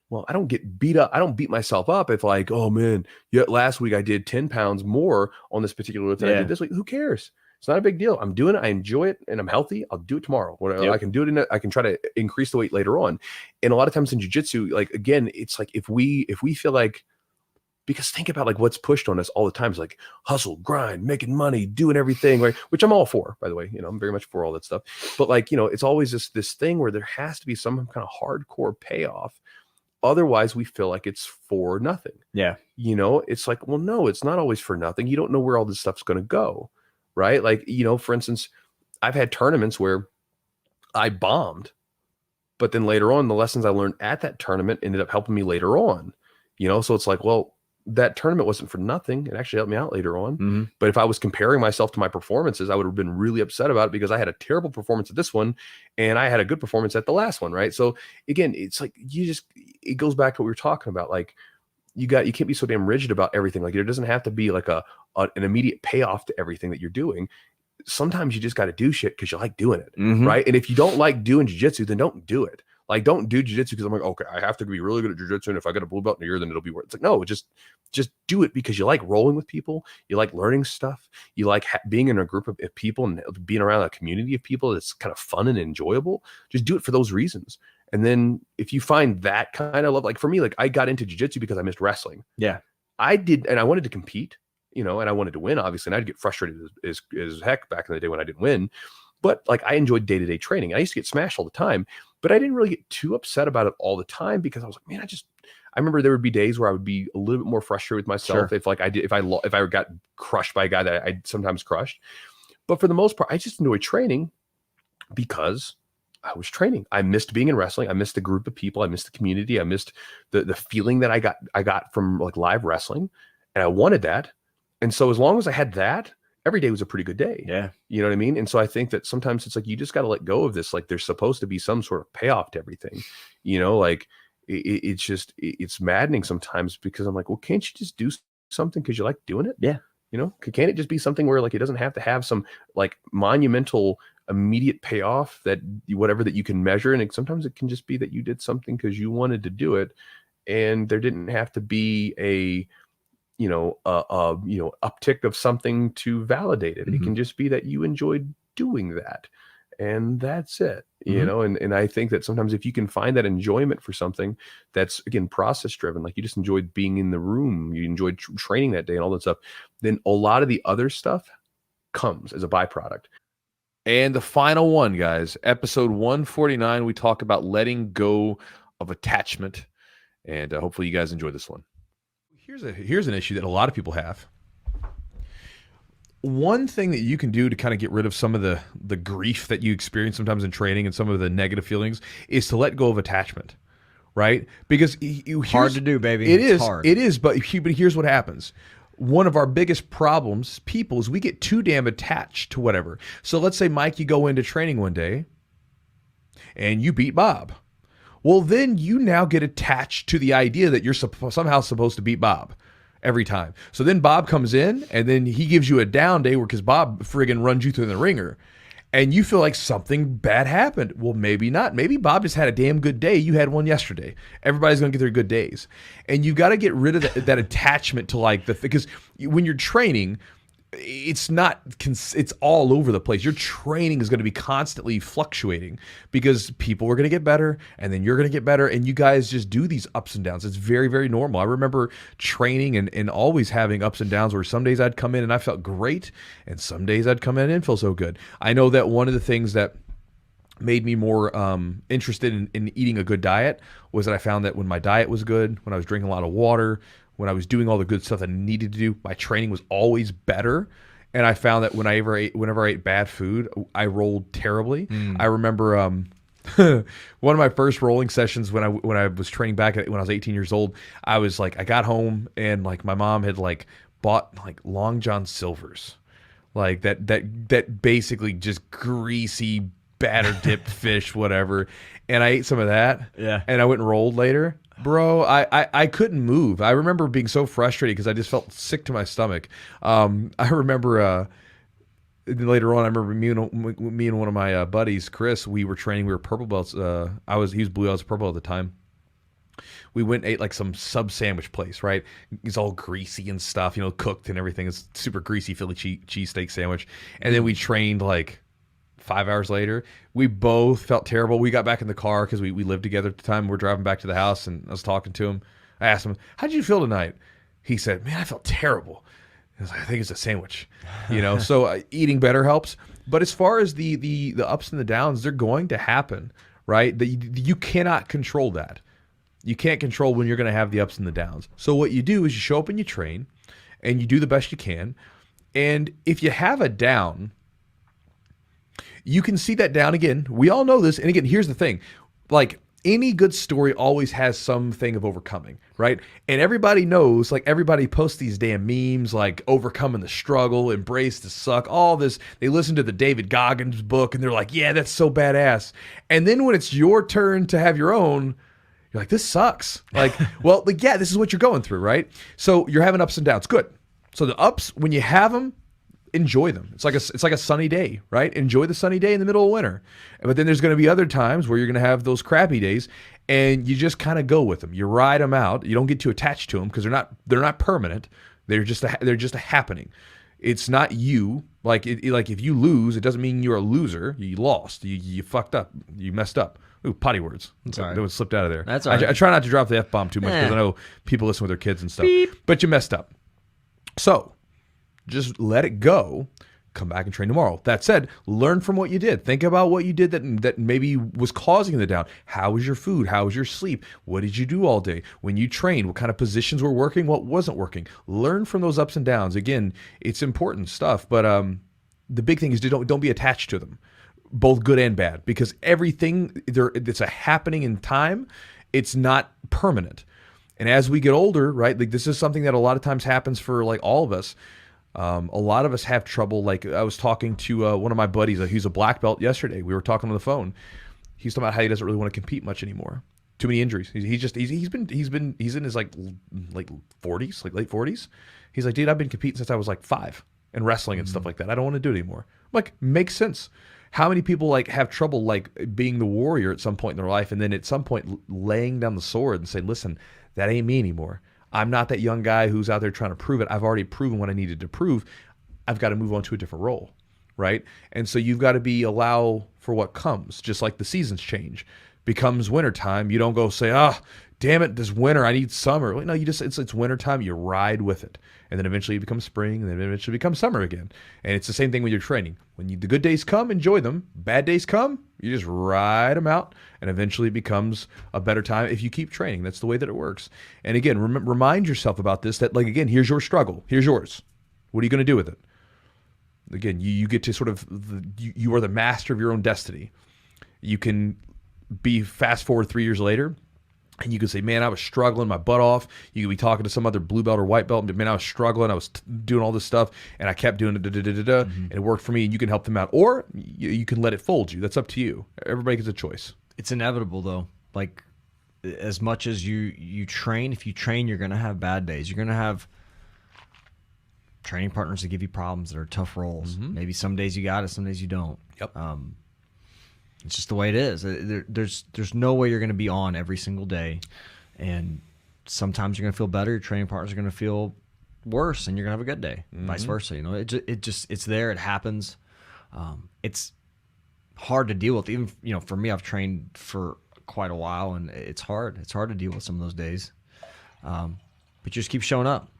Well, I don't get beat up. I don't beat myself up if, like, oh man, last week I did 10 pounds more on this particular lift than I did this week. Who cares? It's not a big deal. I'm doing it. I enjoy it and I'm healthy. I'll do it tomorrow. I can do it I can try to increase the weight later on. And a lot of times in jiu-jitsu, like, again, it's like, if we feel like, because think about like what's pushed on us all the time is like hustle, grind, making money, doing everything, right? Which I'm all for, by the way. You know, I'm very much for all that stuff. But like, you know, it's always this thing where there has to be some kind of hardcore payoff. Otherwise, we feel like it's for nothing. Yeah. You know, it's like, well, no, it's not always for nothing. You don't know where all this stuff's going to go. Right. Like, you know, for instance, I've had tournaments where I bombed, but then later on, the lessons I learned at that tournament ended up helping me later on, you know? So it's like, well, that tournament wasn't for nothing. It actually helped me out later on. But if I was comparing myself to my performances, I would have been really upset about it because I had a terrible performance at this one and I had a good performance at the last one. Right. So again, it's like, it goes back to what we were talking about. Like, you can't be so damn rigid about everything. Like, there doesn't have to be like an immediate payoff to everything that you're doing. Sometimes you just got to do shit because you like doing it. Right. And if you don't like doing jiu-jitsu, then don't do it. Like, don't do jiu-jitsu because I'm like, okay, I have to be really good at jiu-jitsu, and if I get a blue belt in a year, then it'll be worth it. It's like, no, just do it because you like rolling with people. You like learning stuff. You like being in a group of people and being around a community of people that's kind of fun and enjoyable. Just do it for those reasons. And then if you find that kind of love, like for me, like I got into jiu-jitsu because I missed wrestling. Yeah. I did. And I wanted to compete, you know, and I wanted to win, obviously. And I'd get frustrated as heck back in the day when I didn't win. But like, I enjoyed day-to-day training. I used to get smashed all the time, but I didn't really get too upset about it all the time because I was like, man, I remember there would be days where I would be a little bit more frustrated with myself if I got crushed by a guy that I sometimes crushed. But for the most part, I just enjoyed training because I was training. I missed being in wrestling. I missed the group of people. I missed the community. I missed the feeling that I got from like live wrestling, and I wanted that. And so as long as I had that, every day was a pretty good day. Yeah. You know what I mean? And so I think that sometimes it's like, you just got to let go of this. Like, there's supposed to be some sort of payoff to everything, like it's maddening sometimes, because I'm like, well, can't you just do something because you like doing it? Yeah. Can't it just be something where like, it doesn't have to have some like monumental immediate payoff that whatever that you can measure. And sometimes it can just be that you did something because you wanted to do it. And there didn't have to be a uptick of something to validate it. It can just be that you enjoyed doing that, and that's it. And I think that sometimes if you can find that enjoyment for something that's, again, process driven, like you just enjoyed being in the room, you enjoyed training that day and all that stuff, then a lot of the other stuff comes as a byproduct. And the final one, guys, episode 149, we talk about letting go of attachment, and hopefully you guys enjoy this one. Here's an issue that a lot of people have. One thing that you can do to kind of get rid of some of the grief that you experience sometimes in training and some of the negative feelings is to let go of attachment, right? Because hard to do, baby. It's hard. It is, but here's what happens. One of our biggest problems, people, is we get too damn attached to whatever. So let's say, Mike, you go into training one day and you beat Bob. Well, then you now get attached to the idea that you're somehow supposed to beat Bob every time. So then Bob comes in and then he gives you a down day because Bob friggin' runs you through the ringer. And you feel like something bad happened. Well, maybe not. Maybe Bob just had a damn good day. You had one yesterday. Everybody's going to get their good days. And you got to get rid of that attachment to like because when you're training, it's all over the place. Your training is going to be constantly fluctuating because people are going to get better and then you're going to get better, and you guys just do these ups and downs. It's very, very normal. I remember training and always having ups and downs where some days I'd come in and I felt great and some days I'd come in and didn't feel so good. I know that one of the things that made me more interested in eating a good diet was that I found that when my diet was good, when I was drinking a lot of water, when I was doing all the good stuff I needed to do, my training was always better. And I found that whenever I ate bad food, I rolled terribly. I remember one of my first rolling sessions when I was training back when I was 18 years old, I was like, I got home and like my mom had like bought like Long John Silver's, like that basically just greasy batter dipped fish, whatever. And I ate some of that. Yeah. And I went and rolled later. Bro, I couldn't move. I remember being so frustrated because I just felt sick to my stomach. I remember later on, I remember me and one of my buddies, Chris, we were training. We were purple belts. He was blue. I was purple at the time. We went and ate like some sub sandwich place, right? It's all greasy and stuff, cooked and everything. It's super greasy Philly cheesesteak sandwich. And then we trained like 5 hours later. We both felt terrible. We got back in the car because we lived together at the time. We're driving back to the house and I was talking to him. I asked him, how did you feel tonight? He said, man, I felt terrible. I was like, I think it's a sandwich, so eating better helps. But as far as the ups and the downs, they're going to happen, right? You cannot control that. You can't control when you're going to have the ups and the downs. So what you do is you show up and you train and you do the best you can. And if you have a down, you can see that down again. We all know this. And again, here's the thing. Like any good story always has something of overcoming, right? And everybody knows, like everybody posts these damn memes, like overcoming the struggle, embrace the suck, all this. They listen to the David Goggins book and they're like, yeah, that's so badass. And then when it's your turn to have your own, you're like, this sucks. Like, well, like, yeah, this is what you're going through, right? So you're having ups and downs. Good. So the ups, when you have them, enjoy them. It's like a sunny day, right? Enjoy the sunny day in the middle of winter. But then there's going to be other times where you're going to have those crappy days, and you just kind of go with them. You ride them out. You don't get too attached to them because they're not permanent. They're just a happening. It's not you. Like if you lose, it doesn't mean you're a loser. You lost. You fucked up. You messed up. Ooh, potty words. That one slipped out of there. That's all right. I try not to drop the F-bomb too much because I know people listen with their kids and stuff. Beep. But you messed up. So just let it go. Come back and train tomorrow. That said, learn from what you did. Think about what you did that maybe was causing the down. How was your food? How was your sleep? What did you do all day? When you trained, what kind of positions were working? What wasn't working? Learn from those ups and downs. Again, it's important stuff, but the big thing is don't be attached to them, both good and bad, because everything it's a happening in time. It's not permanent. And as we get older, right? Like this is something that a lot of times happens for like all of us. A lot of us have trouble. Like I was talking to one of my buddies, he's a black belt yesterday. We were talking on the phone. He's talking about how he doesn't really want to compete much anymore. Too many injuries. He's in his like 40s, like late 40s. He's like, dude, I've been competing since I was like 5 and wrestling and stuff like that. I don't want to do it anymore. I'm like, makes sense. How many people like have trouble like being the warrior at some point in their life, and then at some point laying down the sword and saying, listen, that ain't me anymore. I'm not that young guy who's out there trying to prove it. I've already proven what I needed to prove. I've got to move on to a different role, right? And so you've got to allow for what comes, just like the seasons change. Becomes wintertime, you don't go say, damn it, this winter, I need summer. Well, no, it's wintertime, you ride with it. And then eventually it becomes spring, and then eventually it becomes summer again. And it's the same thing when you're training. When the good days come, enjoy them. Bad days come, you just ride them out, and eventually it becomes a better time if you keep training. That's the way that it works. And again, remind yourself about this, that like, again, here's your struggle. Here's yours. What are you going to do with it? Again, you get to sort of, you are the master of your own destiny. You can be fast forward 3 years later, and you can say, man, I was struggling my butt off. You could be talking to some other blue belt or white belt, but man, I was struggling. I was doing all this stuff, and I kept doing it, and it worked for me, and you can help them out. Or you can let it fold you. That's up to you. Everybody gets a choice. It's inevitable, though. Like, as much as you train, if you train, you're going to have bad days. You're going to have training partners that give you problems that are tough roles. Maybe some days you got it, some days you don't. Yep. It's just the way it is. There's no way you're going to be on every single day, and sometimes you're going to feel better. Your training partners are going to feel worse, and you're going to have a good day. Vice versa. You know, it's there. It happens. It's hard to deal with. Even for me, I've trained for quite a while, and it's hard. It's hard to deal with some of those days. But you just keep showing up.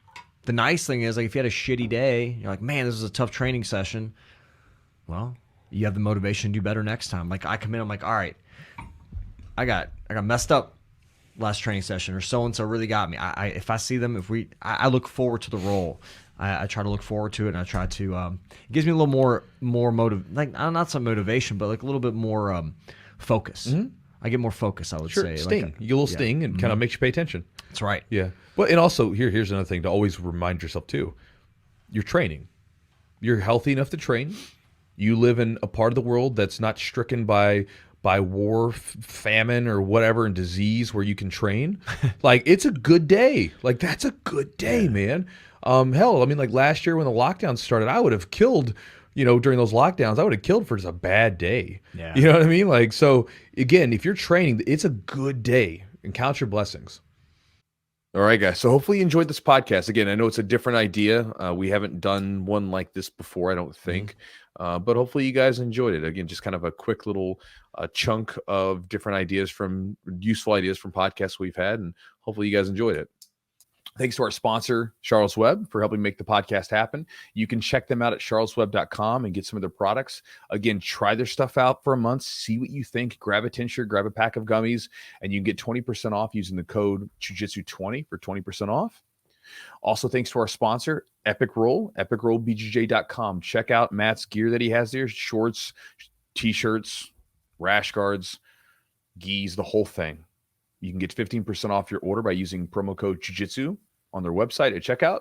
The nice thing is, like, if you had a shitty day, you're like, man, this is a tough training session. Well, you have the motivation to do better next time. Like, I come in, I'm like, all right, I got messed up last training session, or so-and-so really got me. If I see them, I look forward to the roll. I try to look forward to it, and I try to, it gives me a little more like, not some motivation, but like a little bit more focus. I get more focus, I would say. Sting. Like you get a little sting, and kind of makes you pay attention. That's right. Yeah. Well, and also, here's another thing to always remind yourself, too. You're training. You're healthy enough to train. You live in a part of the world that's not stricken by war, famine, or whatever, and disease, where you can train. Like, it's a good day. Like, that's a good day, man. Hell, I mean, like last year when the lockdown started, I would have killed, during those lockdowns, I would have killed for just a bad day. Yeah. You know what I mean? Like, so again, if you're training, it's a good day, and count your blessings. All right, guys. So hopefully you enjoyed this podcast. Again, I know it's a different idea. We haven't done one like this before, I don't think. But hopefully you guys enjoyed it. Again, just kind of a quick little chunk of different useful ideas from podcasts we've had. And hopefully you guys enjoyed it. Thanks to our sponsor, Charles Webb, for helping make the podcast happen. You can check them out at charleswebb.com and get some of their products. Again, try their stuff out for a month. See what you think. Grab a tincture, grab a pack of gummies, and you can get 20% off using the code Jiu-Jitsu20 for 20% off. Also, thanks to our sponsor, Epic Roll, epicrollbjj.com. Check out Matt's gear that he has there. Shorts, T-shirts, rash guards, gis, the whole thing. You can get 15% off your order by using promo code Jiu-Jitsu on their website at checkout.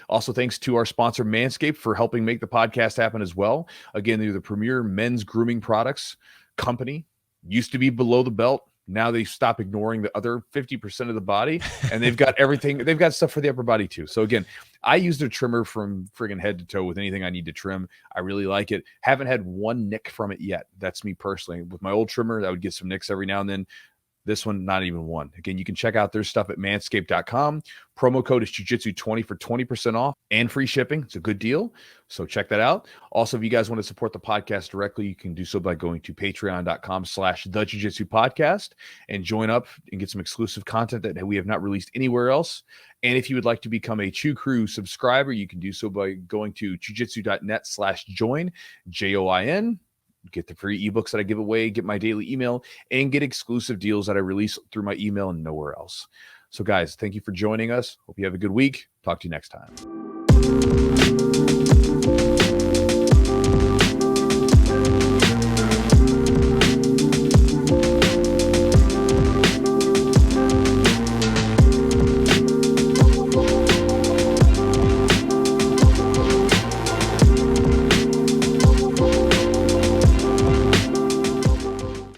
Also, thanks to our sponsor, Manscaped, for helping make the podcast happen as well. Again, they're the premier men's grooming products company. Used to be below the belt. Now they stop ignoring the other 50% of the body, and they've got everything. They've got stuff for the upper body too. So again, I use their trimmer from friggin' head to toe with anything I need to trim. I really like it. Haven't had one nick from it yet. That's me personally. With my old trimmer, I would get some nicks every now and then. This one, not even one. Again, you can check out their stuff at manscaped.com. Promo code is Jiu-Jitsu20 for 20% off and free shipping. It's a good deal. So check that out. Also, if you guys want to support the podcast directly, you can do so by going to patreon.com/thejiu-jitsu-podcast and join up and get some exclusive content that we have not released anywhere else. And if you would like to become a Chew Crew subscriber, you can do so by going to jiu-jitsu.net/join, JOIN. Get the free ebooks that I give away, get my daily email, and get exclusive deals that I release through my email and nowhere else. So guys, thank you for joining us. Hope you have a good week. Talk to you next time.